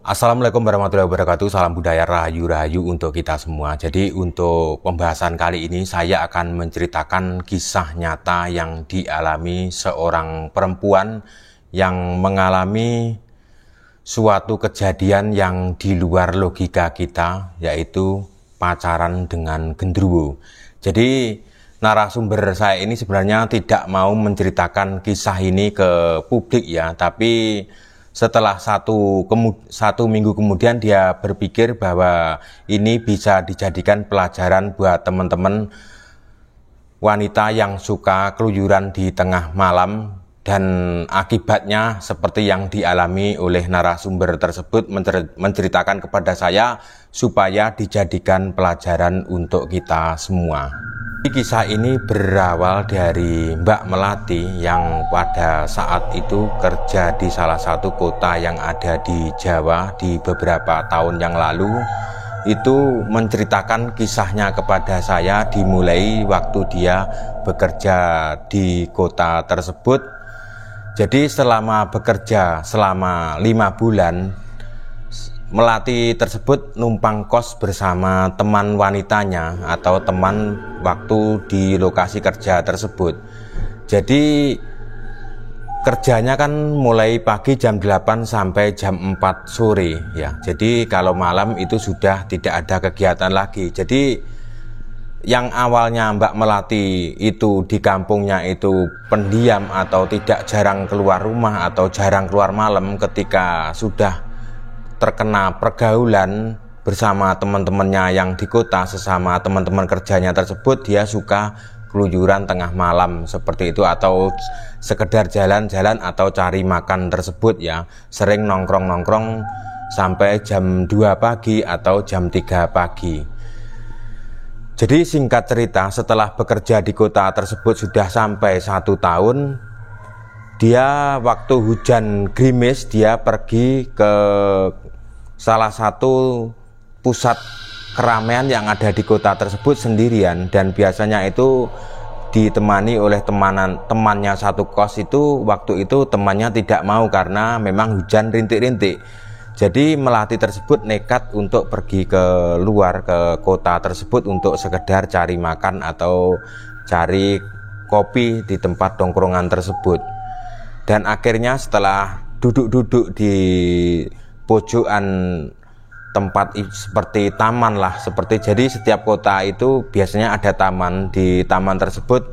Assalamualaikum warahmatullahi wabarakatuh. Salam budaya rahayu-rahayu untuk kita semua. Jadi untuk pembahasan kali ini saya akan menceritakan kisah nyata yang dialami seorang perempuan yang mengalami suatu kejadian yang di luar logika kita, yaitu pacaran dengan genderuwo. Jadi narasumber saya ini sebenarnya tidak mau menceritakan kisah ini ke publik ya, tapi setelah satu minggu kemudian dia berpikir bahwa ini bisa dijadikan pelajaran buat teman-teman wanita yang suka keluyuran di tengah malam, dan akibatnya seperti yang dialami oleh narasumber tersebut menceritakan kepada saya supaya dijadikan pelajaran untuk kita semua. Kisah ini berawal dari Mbak Melati yang pada saat itu kerja di salah satu kota yang ada di Jawa di beberapa tahun yang lalu. Itu menceritakan kisahnya kepada saya dimulai waktu dia bekerja di kota tersebut. Jadi selama bekerja selama 5 bulan, Melati tersebut numpang kos bersama teman wanitanya atau teman waktu di lokasi kerja tersebut. Jadi kerjanya kan mulai pagi jam 8 sampai jam 4 sore ya. Jadi kalau malam itu sudah tidak ada kegiatan lagi. Jadi yang awalnya Mbak Melati itu di kampungnya itu pendiam atau tidak jarang keluar rumah atau jarang keluar malam, ketika sudah terkena pergaulan bersama teman-temannya yang di kota, sesama teman-teman kerjanya tersebut, dia suka keluyuran tengah malam seperti itu, atau sekedar jalan-jalan atau cari makan tersebut ya, sering nongkrong-nongkrong sampai jam 2 pagi atau jam 3 pagi. Jadi singkat cerita, setelah bekerja di kota tersebut sudah sampai 1 tahun, dia waktu hujan gerimis dia pergi ke salah satu pusat keramaian yang ada di kota tersebut sendirian, dan biasanya itu ditemani oleh temannya satu kos. Itu waktu itu temannya tidak mau karena memang hujan rintik-rintik. Jadi Melati tersebut nekat untuk pergi ke luar, ke kota tersebut untuk sekedar cari makan atau cari kopi di tempat tongkrongan tersebut. Dan akhirnya setelah duduk-duduk di pojokan tempat seperti taman lah, jadi setiap kota itu biasanya ada taman. Di taman tersebut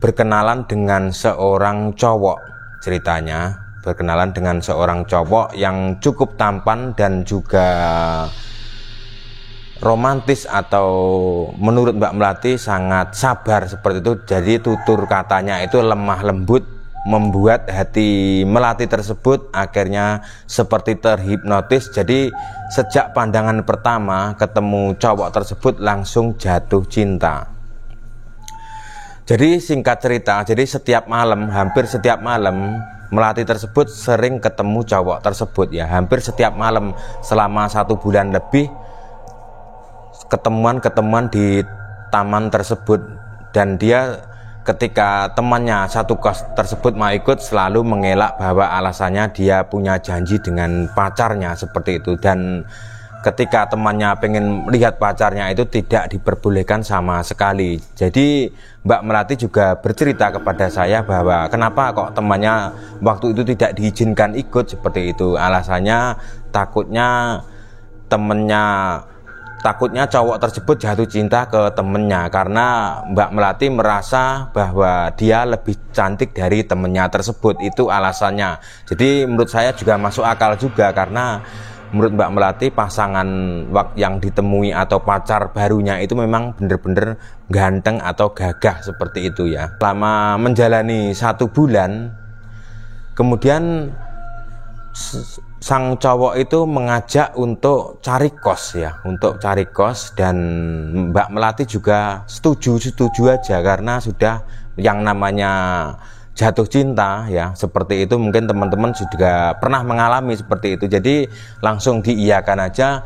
berkenalan dengan seorang cowok, ceritanya berkenalan dengan seorang cowok yang cukup tampan dan juga romantis, atau menurut Mbak Melati sangat sabar seperti itu. Jadi tutur katanya itu lemah lembut, membuat hati Melati tersebut akhirnya seperti terhipnotis. Jadi sejak pandangan pertama ketemu cowok tersebut langsung jatuh cinta. Jadi singkat cerita, jadi hampir setiap malam Melati tersebut sering ketemu cowok tersebut ya, hampir setiap malam selama 1 bulan lebih, ketemuan di taman tersebut. Dan dia ketika temannya satu kos tersebut mau ikut, selalu mengelak bahwa alasannya dia punya janji dengan pacarnya seperti itu. Dan ketika temannya pengen melihat pacarnya itu tidak diperbolehkan sama sekali. Jadi Mbak Melati juga bercerita kepada saya bahwa kenapa kok temannya waktu itu tidak diizinkan ikut seperti itu. Alasannya takutnya cowok tersebut jatuh cinta ke temennya, karena Mbak Melati merasa bahwa dia lebih cantik dari temennya tersebut. Itu alasannya. Jadi menurut saya juga masuk akal juga, karena menurut Mbak Melati pasangan yang ditemui atau pacar barunya itu memang benar-benar ganteng atau gagah seperti itu ya. Selama menjalani 1 bulan, kemudian sang cowok itu mengajak untuk cari kos ya, dan Mbak Melati juga setuju aja, karena sudah yang namanya jatuh cinta ya seperti itu. Mungkin teman-teman juga pernah mengalami seperti itu, jadi langsung diiyakan aja.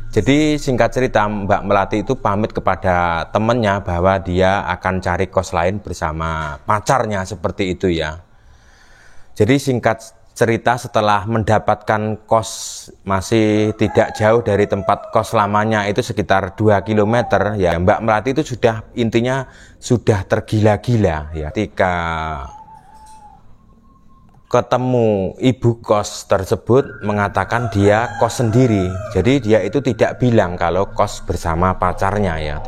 Jadi singkat cerita, Mbak Melati itu pamit kepada temannya bahwa dia akan cari kos lain bersama pacarnya seperti itu ya. Jadi singkat cerita setelah mendapatkan kos masih tidak jauh dari tempat kos lamanya, itu sekitar 2 km ya. Mbak Melati itu sudah intinya sudah tergila-gila ya. Ketika ketemu ibu kos tersebut mengatakan dia kos sendiri. Jadi dia itu tidak bilang kalau kos bersama pacarnya ya.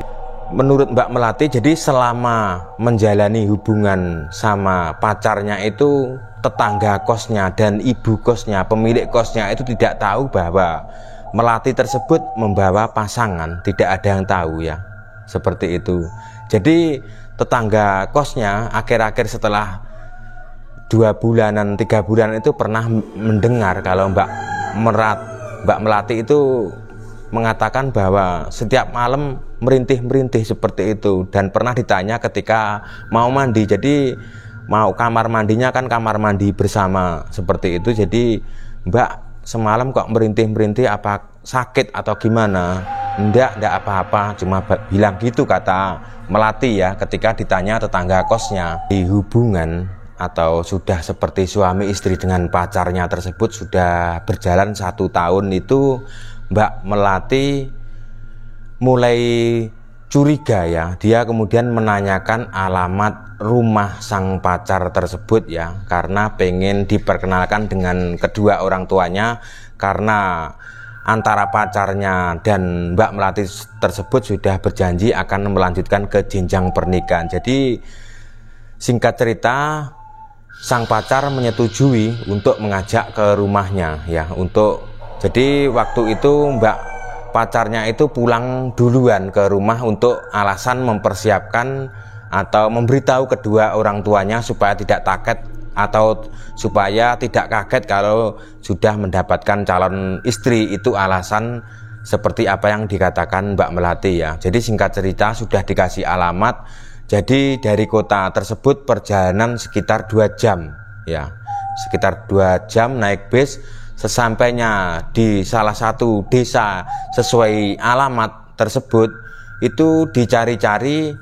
Menurut Mbak Melati, jadi selama menjalani hubungan sama pacarnya itu, tetangga kosnya dan ibu kosnya, pemilik kosnya itu tidak tahu bahwa Melati tersebut membawa pasangan. Tidak ada yang tahu ya, seperti itu. Jadi tetangga kosnya akhir-akhir setelah 2 bulanan, 3 bulan itu pernah mendengar kalau Mbak Melati itu mengatakan bahwa setiap malam merintih-merintih seperti itu, dan pernah ditanya ketika mau mandi. Jadi mau kamar mandinya kan kamar mandi bersama seperti itu. Jadi, Mbak, semalam kok merintih-merintih, apa sakit atau gimana? Enggak apa-apa, cuma bilang gitu, kata Melati ya ketika ditanya tetangga kosnya. Di hubungan atau sudah seperti suami istri dengan pacarnya tersebut sudah berjalan 1 tahun itu, Mbak Melati mulai curiga ya. Dia kemudian menanyakan alamat rumah sang pacar tersebut ya, karena pengen diperkenalkan dengan kedua orang tuanya, karena antara pacarnya dan Mbak Melati tersebut sudah berjanji akan melanjutkan ke jenjang pernikahan. Jadi singkat cerita, sang pacar menyetujui untuk mengajak ke rumahnya ya. Jadi waktu itu Mbak pacarnya itu pulang duluan ke rumah untuk alasan mempersiapkan atau memberitahu kedua orang tuanya supaya tidak kaget atau supaya tidak kaget kalau sudah mendapatkan calon istri. Itu alasan seperti apa yang dikatakan Mbak Melati ya. Jadi singkat cerita sudah dikasih alamat. Jadi dari kota tersebut perjalanan sekitar 2 jam ya. Sekitar 2 jam naik bis. Sesampainya di salah satu desa sesuai alamat tersebut, itu dicari-cari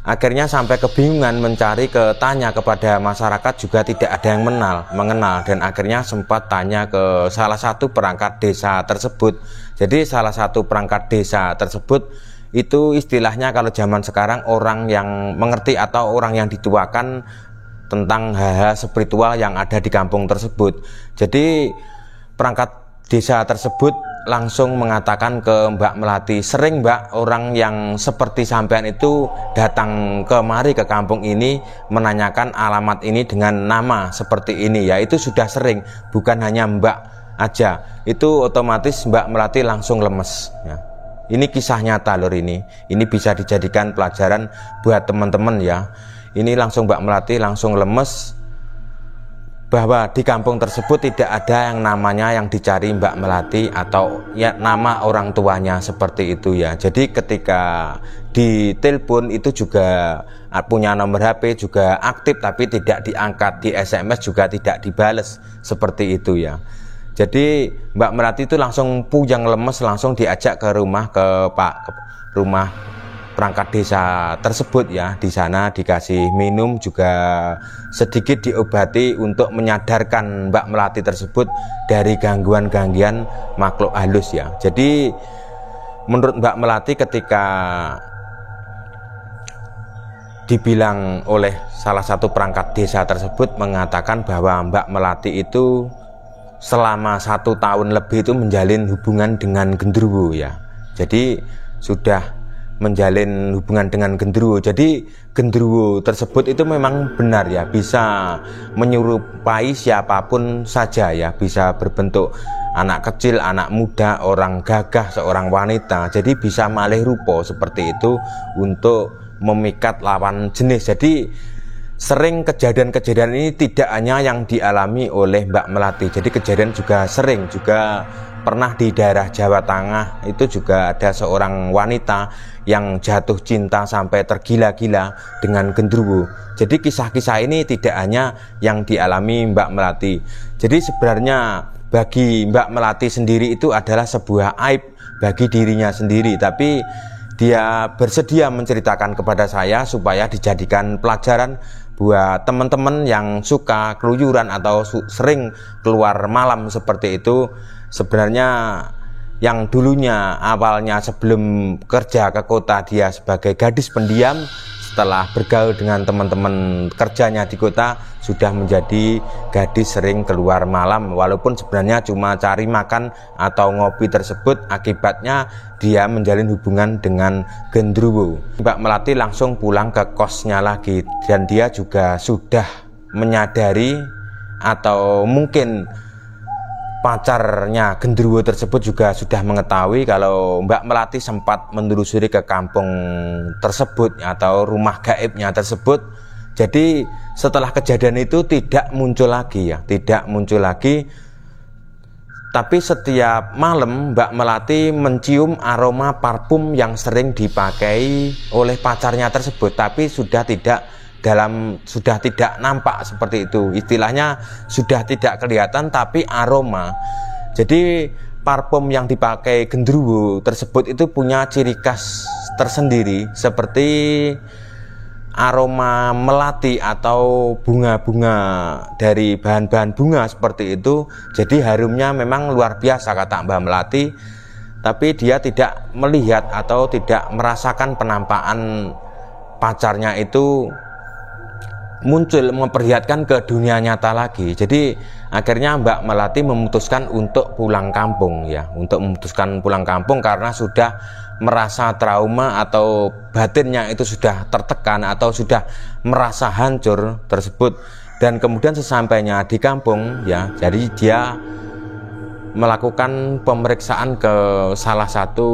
akhirnya sampai kebingungan mencari, tanya kepada masyarakat juga tidak ada yang mengenal, dan akhirnya sempat tanya ke salah satu perangkat desa tersebut. Jadi salah satu perangkat desa tersebut itu istilahnya kalau zaman sekarang orang yang mengerti atau orang yang dituakan tentang hal-hal spiritual yang ada di kampung tersebut. Jadi perangkat desa tersebut langsung mengatakan ke Mbak Melati, sering Mbak orang yang seperti sampean itu datang kemari ke kampung ini menanyakan alamat ini dengan nama seperti ini ya. Itu sudah sering, bukan hanya Mbak aja. Itu otomatis Mbak Melati langsung lemes ya. Ini kisah nyata lor ini bisa dijadikan pelajaran buat teman-teman ya. Ini langsung Mbak Melati langsung lemes bahwa di kampung tersebut tidak ada yang namanya yang dicari Mbak Melati atau ya nama orang tuanya seperti itu ya. Jadi ketika ditelepon itu juga punya nomor HP juga aktif tapi tidak diangkat, di SMS juga tidak dibales seperti itu ya. Jadi Mbak Melati itu langsung puyeng lemes, langsung diajak ke rumah rumah perangkat desa tersebut ya. Di sana dikasih minum, juga sedikit diobati untuk menyadarkan Mbak Melati tersebut dari gangguan-gangguan makhluk halus ya. Jadi menurut Mbak Melati ketika dibilang oleh salah satu perangkat desa tersebut mengatakan bahwa Mbak Melati itu selama 1 tahun lebih itu menjalin hubungan dengan genderuwo ya. Jadi sudah menjalin hubungan dengan genderuwo. Jadi genderuwo tersebut itu memang benar ya, bisa menyerupai siapapun saja ya, bisa berbentuk anak kecil, anak muda, orang gagah, seorang wanita. Jadi bisa malih rupa seperti itu untuk memikat lawan jenis. Jadi sering kejadian-kejadian ini tidak hanya yang dialami oleh Mbak Melati. Jadi kejadian juga sering, juga pernah di daerah Jawa Tengah itu juga ada seorang wanita yang jatuh cinta sampai tergila-gila dengan genderuwo. Jadi kisah-kisah ini tidak hanya yang dialami Mbak Melati. Jadi sebenarnya bagi Mbak Melati sendiri itu adalah sebuah aib bagi dirinya sendiri. Tapi dia bersedia menceritakan kepada saya supaya dijadikan pelajaran buat teman-teman yang suka keluyuran atau sering keluar malam seperti itu. Sebenarnya yang dulunya awalnya sebelum kerja ke kota dia sebagai gadis pendiam, setelah bergaul dengan teman-teman kerjanya di kota sudah menjadi gadis sering keluar malam, walaupun sebenarnya cuma cari makan atau ngopi tersebut. Akibatnya dia menjalin hubungan dengan gendruwo. Mbak Melati langsung pulang ke kosnya lagi, dan dia juga sudah menyadari atau mungkin pacarnya gendruwo tersebut juga sudah mengetahui kalau Mbak Melati sempat menelusuri ke kampung tersebut atau rumah gaibnya tersebut. Jadi setelah kejadian itu tidak muncul lagi ya, tidak muncul lagi. Tapi setiap malam Mbak Melati mencium aroma parfum yang sering dipakai oleh pacarnya tersebut, tapi sudah tidak nampak seperti itu. Istilahnya sudah tidak kelihatan tapi aroma. Jadi parfum yang dipakai gendruwo tersebut itu punya ciri khas tersendiri seperti aroma melati atau bunga-bunga dari bahan-bahan bunga seperti itu. Jadi harumnya memang luar biasa kata Mbak Melati, tapi dia tidak melihat atau tidak merasakan penampakan pacarnya itu muncul memperlihatkan ke dunia nyata lagi. Jadi akhirnya Mbak Melati memutuskan untuk pulang kampung ya, untuk memutuskan pulang kampung karena sudah merasa trauma atau batinnya itu sudah tertekan atau sudah merasa hancur tersebut. Dan kemudian sesampainya di kampung ya, jadi dia melakukan pemeriksaan ke salah satu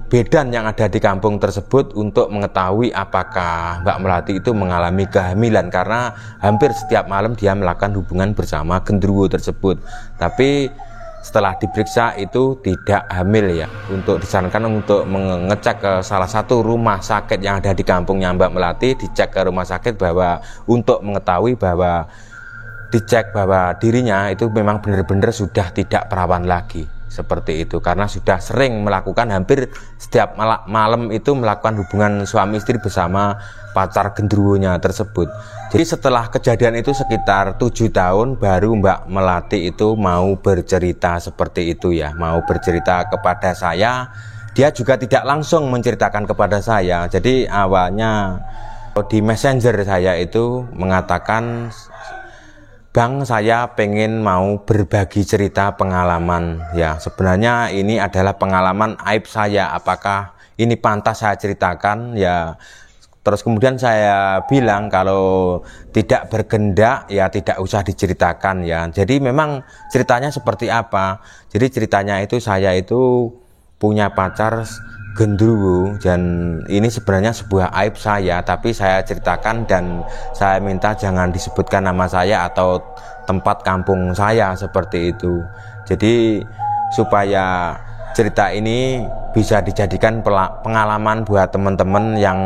bidan yang ada di kampung tersebut untuk mengetahui apakah Mbak Melati itu mengalami kehamilan, karena hampir setiap malam dia melakukan hubungan bersama gendruwo tersebut. Tapi setelah diperiksa itu tidak hamil ya. Untuk disarankan untuk mengecek ke salah satu rumah sakit yang ada di kampungnya Mbak Melati, dicek ke rumah sakit bahwa untuk mengetahui bahwa dicek bahwa dirinya itu memang benar-benar sudah tidak perawan lagi seperti itu, karena sudah sering melakukan hampir setiap malam itu melakukan hubungan suami istri bersama pacar gendruwonya tersebut. Jadi setelah kejadian itu sekitar 7 tahun baru Mbak Melati itu mau bercerita seperti itu ya, mau bercerita kepada saya. Dia juga tidak langsung menceritakan kepada saya. Jadi awalnya di messenger saya itu mengatakan, Bang, saya pengen mau berbagi cerita pengalaman ya. Sebenarnya ini adalah pengalaman aib saya, apakah ini pantas saya ceritakan ya. Terus kemudian saya bilang kalau tidak berkehendak ya tidak usah diceritakan ya. Jadi memang ceritanya seperti apa? Jadi ceritanya itu saya itu punya pacar gendruwo, dan ini sebenarnya sebuah aib saya, tapi saya ceritakan dan saya minta jangan disebutkan nama saya atau tempat kampung saya seperti itu. Jadi supaya cerita ini bisa dijadikan pengalaman buat teman-teman yang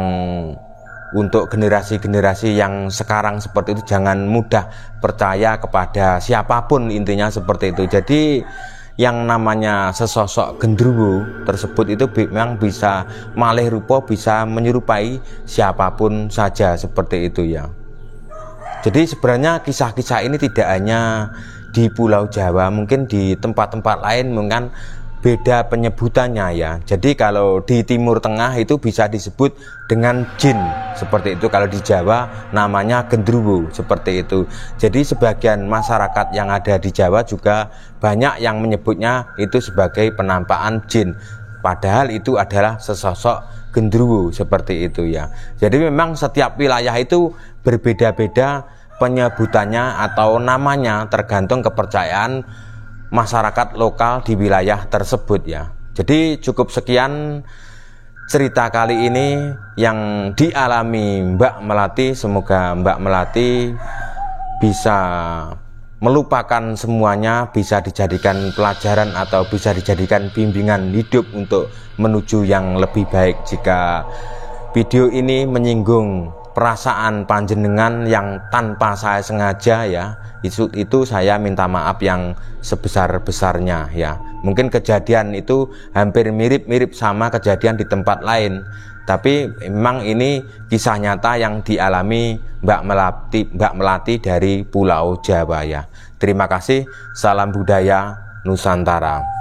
untuk generasi-generasi yang sekarang seperti itu, jangan mudah percaya kepada siapapun, intinya seperti itu. Jadi yang namanya sesosok gendruwo tersebut itu memang bisa malih rupa, bisa menyerupai siapapun saja seperti itu ya. Jadi sebenarnya kisah-kisah ini tidak hanya di Pulau Jawa, mungkin di tempat-tempat lain mungkin beda penyebutannya ya. Jadi kalau di Timur Tengah itu bisa disebut dengan jin seperti itu, kalau di Jawa namanya gendruwo seperti itu. Jadi sebagian masyarakat yang ada di Jawa juga banyak yang menyebutnya itu sebagai penampakan jin, padahal itu adalah sesosok gendruwo seperti itu ya. Jadi memang setiap wilayah itu berbeda-beda penyebutannya atau namanya, tergantung kepercayaan masyarakat lokal di wilayah tersebut ya. Jadi cukup sekian cerita kali ini yang dialami Mbak Melati. Semoga Mbak Melati bisa melupakan semuanya, bisa dijadikan pelajaran atau bisa dijadikan bimbingan hidup untuk menuju yang lebih baik. Jika video ini menyinggung perasaan panjenengan yang tanpa saya sengaja ya, itu saya minta maaf yang sebesar-besarnya ya. Mungkin kejadian itu hampir mirip-mirip sama kejadian di tempat lain, tapi memang ini kisah nyata yang dialami Mbak Melati dari Pulau Jawa ya. Terima kasih, salam budaya Nusantara.